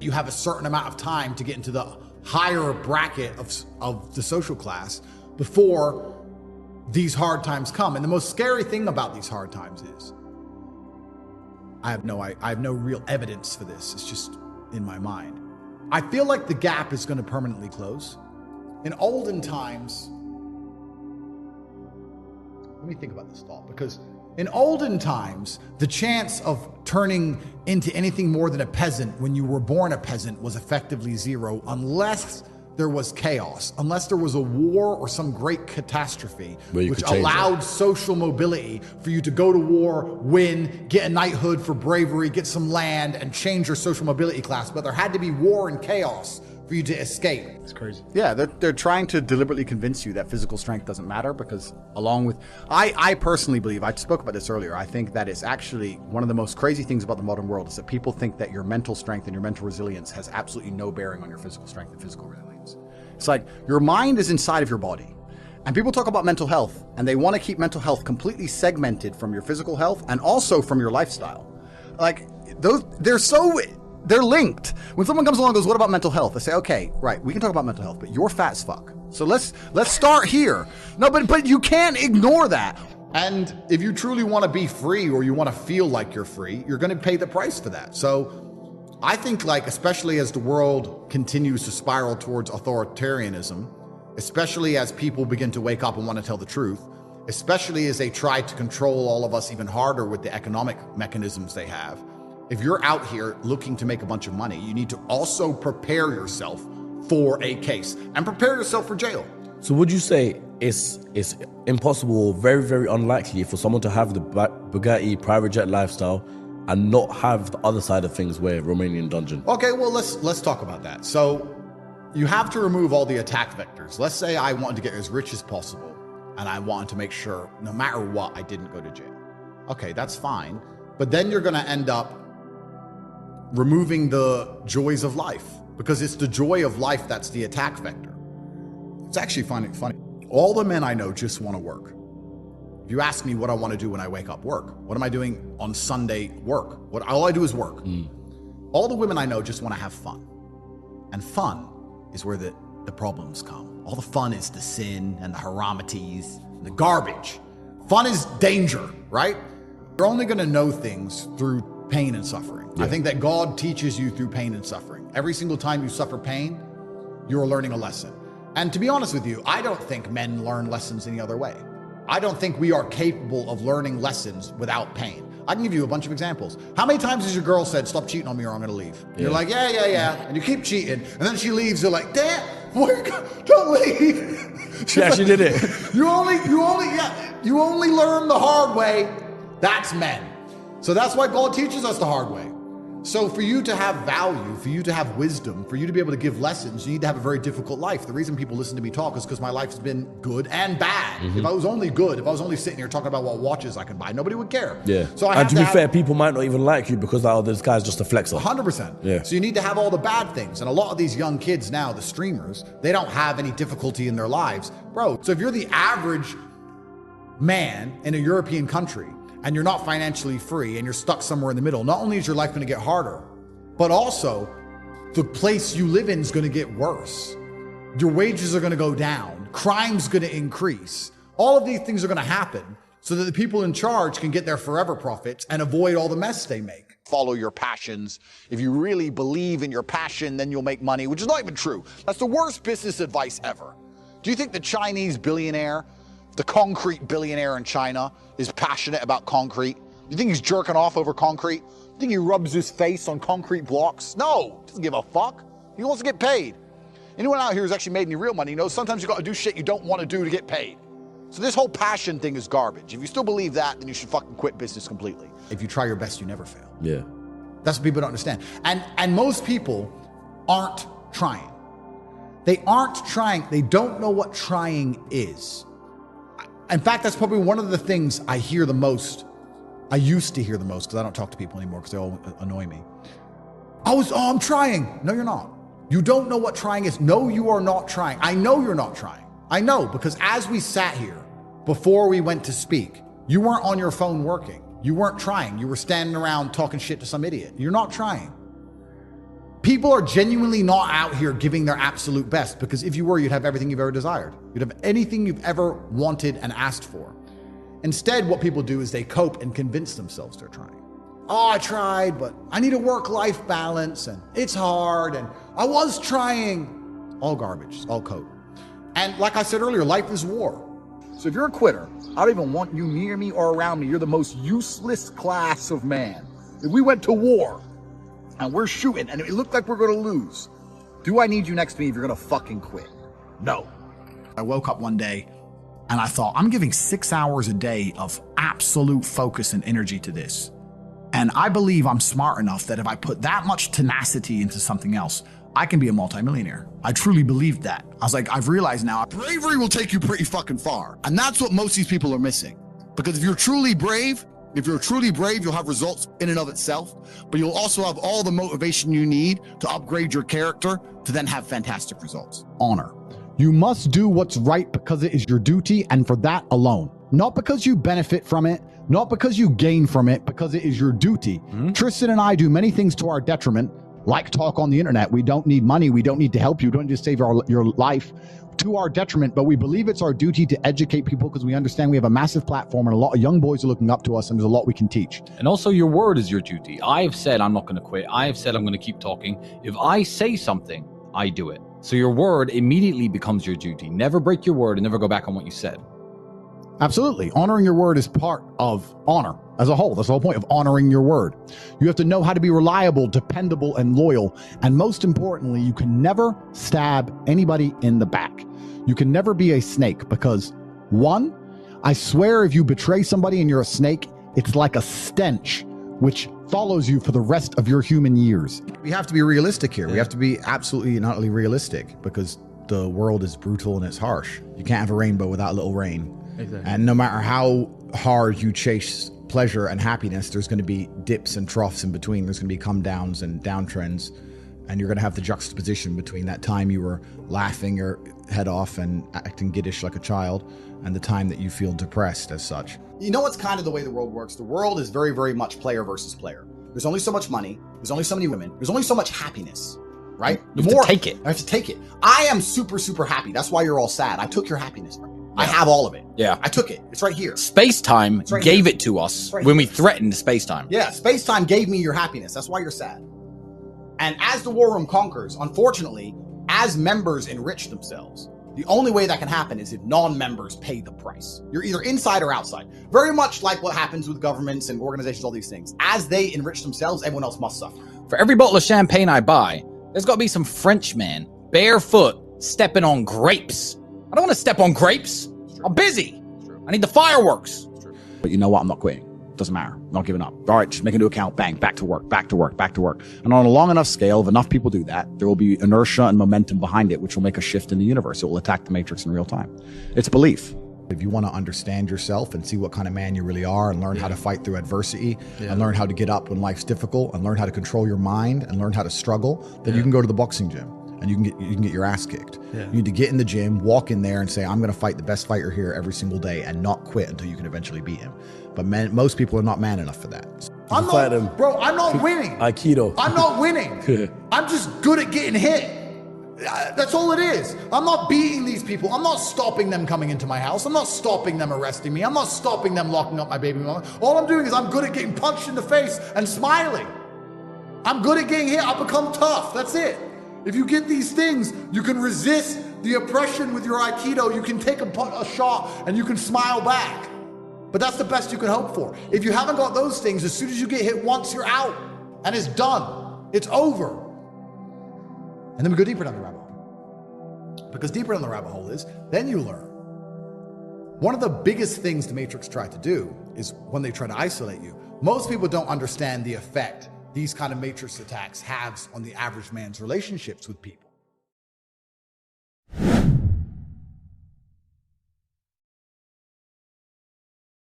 You have a certain amount of time to get into the higher bracket of the social class before these hard times come. And the most scary thing about these hard times is I have no real evidence for this. It's just in my mind. I feel like the gap is going to permanently close. In olden times, let me think about this thought, because in olden times, the chance of turning into anything more than a peasant when you were born a peasant was effectively zero, unless there was chaos, unless there was a war or some great catastrophe, which allowed social mobility for you to go to war, win, get a knighthood for bravery, get some land, and change your social mobility class. But there had to be war and chaos for you to escape. It's crazy. Yeah, they're trying to deliberately convince you that physical strength doesn't matter, because along with, I personally believe, I spoke about this earlier, I think that it's actually one of the most crazy things about the modern world is that people think that your mental strength and your mental resilience has absolutely no bearing on your physical strength and physical resilience. It's like your mind is inside of your body. And people talk about mental health, and they want to keep mental health completely segmented from your physical health and also from your lifestyle. Like, they're linked. When someone comes along and goes, what about mental health? I say, okay, right, we can talk about mental health, but you're fat as fuck. So let's start here. No, but you can't ignore that. And if you truly want to be free, or you want to feel like you're free, you're going to pay the price for that. So I think, like, especially as the world continues to spiral towards authoritarianism, especially as people begin to wake up and want to tell the truth, especially as they try to control all of us even harder with the economic mechanisms they have, if you're out here looking to make a bunch of money, you need to also prepare yourself for a case and prepare yourself for jail. So would you say it's impossible, very, very unlikely for someone to have the Bugatti private jet lifestyle and not have the other side of things where Romanian dungeon? Okay, well, let's talk about that. So you have to remove all the attack vectors. Let's say I wanted to get as rich as possible, and I wanted to make sure no matter what, I didn't go to jail. Okay, that's fine. But then you're going to end up removing the joys of life, because it's the joy of life that's the attack vector. It's actually funny. All the men I know just want to work. If you ask me what I want to do when I wake up, work. What am I doing on Sunday? Work. All I do is work. All the women I know just want to have fun. And fun is where the problems come. All the fun is the sin and the haramities, and the garbage. Fun is danger, right? You're only going to know things through pain and suffering. Yeah. I think that God teaches you through pain and suffering. Every single time you suffer pain, you're learning a lesson. And to be honest with you, I don't think men learn lessons any other way. I don't think we are capable of learning lessons without pain. I can give you a bunch of examples. How many times has your girl said, stop cheating on me or I'm gonna leave? Yeah. You're like, yeah. And you keep cheating. And then she leaves, you're like, damn, don't leave. She actually did it. You only learn the hard way. That's men. So that's why God teaches us the hard way. So for you to have value, for you to have wisdom, for you to be able to give lessons, you need to have a very difficult life. The reason people listen to me talk is because my life's been good and bad. If I was only good, if I was only sitting here talking about what watches I can buy, nobody would care. Yeah. So and to be fair, people might not even like you because this guy's just a flexer. 100%. Yeah. So you need to have all the bad things. And a lot of these young kids now, the streamers, they don't have any difficulty in their lives. Bro, so if you're the average man in a European country, and you're not financially free and you're stuck somewhere in the middle, not only is your life going to get harder, but also the place you live in is going to get worse. Your wages are going to go down. Crime's going to increase. All of these things are going to happen so that the people in charge can get their forever profits and avoid all the mess they make. Follow your passions. If you really believe in your passion, then you'll make money, which is not even true. That's the worst business advice ever. Do you think the Chinese billionaire, the concrete billionaire in China, is passionate about concrete? You think he's jerking off over concrete? You think he rubs his face on concrete blocks? No, doesn't give a fuck. He wants to get paid. Anyone out here who's actually made any real money knows sometimes you got to do shit you don't want to do to get paid. So this whole passion thing is garbage. If you still believe that, then you should fucking quit business completely. If you try your best, you never fail. Yeah. That's what people don't understand. And most people aren't trying. They aren't trying. They don't know what trying is. In fact, that's probably one of the things I hear the most. I used to hear the most, because I don't talk to people anymore because they all annoy me. I'm trying. No, you're not. You don't know what trying is. No, you are not trying. I know you're not trying. I know, because as we sat here before we went to speak, you weren't on your phone working. You weren't trying. You were standing around talking shit to some idiot. You're not trying. People are genuinely not out here giving their absolute best, because if you were, you'd have everything you've ever desired. You'd have anything you've ever wanted and asked for. Instead, what people do is they cope and convince themselves they're trying. Oh, I tried, but I need a work-life balance, and it's hard, and I was trying. All garbage, all cope. And like I said earlier, life is war. So if you're a quitter, I don't even want you near me or around me. You're the most useless class of man. If we went to war and we're shooting and it looked like we're going to lose, do I need you next to me if you're going to fucking quit? No. I woke up one day and I thought, I'm giving 6 hours a day of absolute focus and energy to this. And I believe I'm smart enough that if I put that much tenacity into something else, I can be a multimillionaire. I truly believed that. I was like, I've realized now, bravery will take you pretty fucking far. And that's what most of these people are missing. Because if you're truly brave, you'll have results in and of itself, but you'll also have all the motivation you need to upgrade your character to then have fantastic results. Honor. You must do what's right because it is your duty, and for that alone. Not because you benefit from it, not because you gain from it, because it is your duty. Tristan and I do many things to our detriment, like talk on the internet. We don't need money. We don't need to help you. We don't need to save your life, to our detriment, but we believe it's our duty to educate people because we understand we have a massive platform and a lot of young boys are looking up to us, and there's a lot we can teach. And also, your word is your duty. I have said I'm not going to quit. I have said I'm going to keep talking. If I say something, I do it. So your word immediately becomes your duty. Never break your word and never go back on what you said. Absolutely. Honoring your word is part of honor as a whole. That's the whole point of honoring your word. You have to know how to be reliable, dependable, and loyal. And most importantly, you can never stab anybody in the back. You can never be a snake because, one, I swear if you betray somebody and you're a snake, it's like a stench which follows you for the rest of your human years. We have to be realistic here. We have to be absolutely and utterly realistic because the world is brutal and it's harsh. You can't have a rainbow without a little rain. Exactly. And no matter how hard you chase pleasure and happiness, there's going to be dips and troughs in between. There's going to be come downs and downtrends. And you're going to have the juxtaposition between that time you were laughing your head off and acting giddish like a child and the time that you feel depressed as such. You know what's kind of the way the world works? The world is very, very much player versus player. There's only so much money. There's only so many women. There's only so much happiness, right? You have to take it. I have to take it. I am super, super happy. That's why you're all sad. I took your happiness from you. Yeah. I have all of it. Yeah. I took it. It's right here. Space-time gave it to us when we threatened space-time. Yeah, space-time gave me your happiness. That's why you're sad. And as the war room conquers, unfortunately, as members enrich themselves, the only way that can happen is if non-members pay the price. You're either inside or outside. Very much like what happens with governments and organizations, all these things. As they enrich themselves, everyone else must suffer. For every bottle of champagne I buy, there's got to be some French man, barefoot, stepping on grapes. I don't want to step on grapes. I'm busy. I need the fireworks. But you know what? I'm not quitting. Doesn't matter. I'm not giving up. All right, just make a new account. Bang, back to work, back to work, back to work. And on a long enough scale, if enough people do that, there will be inertia and momentum behind it, which will make a shift in the universe. It will attack the matrix in real time. It's belief. If you want to understand yourself and see what kind of man you really are and learn how to fight through adversity and learn how to get up when life's difficult and learn how to control your mind and learn how to struggle, then you can go to the boxing gym. And you can get your ass kicked. Yeah. You need to get in the gym, walk in there and say, I'm going to fight the best fighter here every single day and not quit until you can eventually beat him. But most people are not man enough for that. I'm not winning. Aikido. I'm not winning. I'm just good at getting hit. That's all it is. I'm not beating these people. I'm not stopping them coming into my house. I'm not stopping them arresting me. I'm not stopping them locking up my baby mama. All I'm doing is I'm good at getting punched in the face and smiling. I'm good at getting hit. I become tough. That's it. If you get these things, you can resist the oppression with your Aikido. You can take a shot and you can smile back. But that's the best you can hope for. If you haven't got those things, as soon as you get hit once, you're out. And it's done. It's over. And then we go deeper down the rabbit hole. Because deeper down the rabbit hole is, then you learn. One of the biggest things the Matrix tried to do is when they try to isolate you, most people don't understand the effect these kind of matrix attacks have on the average man's relationships with people.